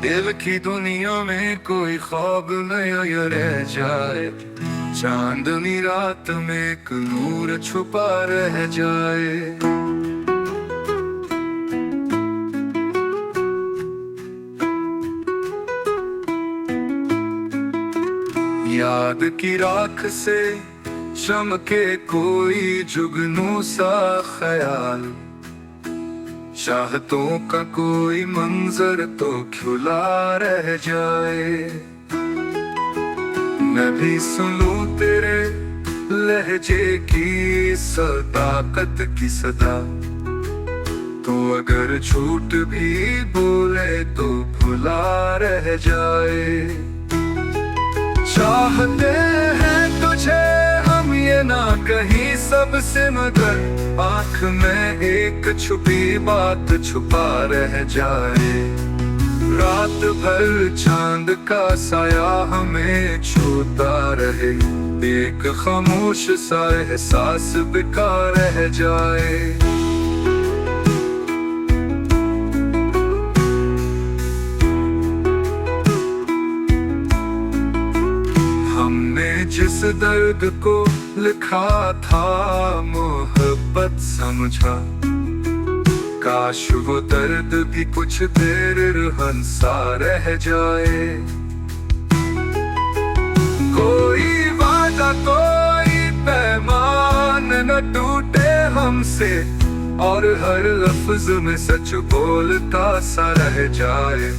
दिल की दुनिया में कोई ख्वाब नया रह जाए, चांदनी रात में एक नूर छुपा रह जाए। याद की राख से चमके कोई जुगनू सा ख्याल, चाहतों का कोई मंजर तो खुला रह जाए। मैं भी सुनूं तेरे लहजे की सदाकत की सदा, तो अगर झूठ भी बोले तो भुला रह जाए। चाहते हैं तुझे हम ये ना कहीं सबसे, मगर आँख में एक छुपी बात छुपा रह जाए। रात भर चांद का साया हमें छूता रहे, एक खामोश सा एहसास बिका रह जाए। जिस दर्द को लिखा था मोहब्बत समझा, काश वो दर्द भी कुछ देर हंसा रह जाए। कोई वादा कोई पैमान न टूटे हमसे, और हर लफ्ज में सच बोलता सा रह जाए।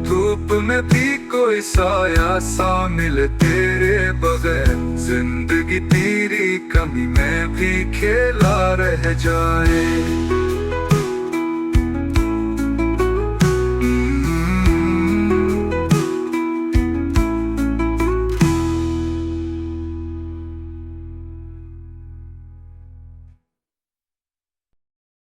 धूप में भी कोई साया सा मिले तेरे बगैर, जिंदगी तेरी कमी में भी खेला रह जाए।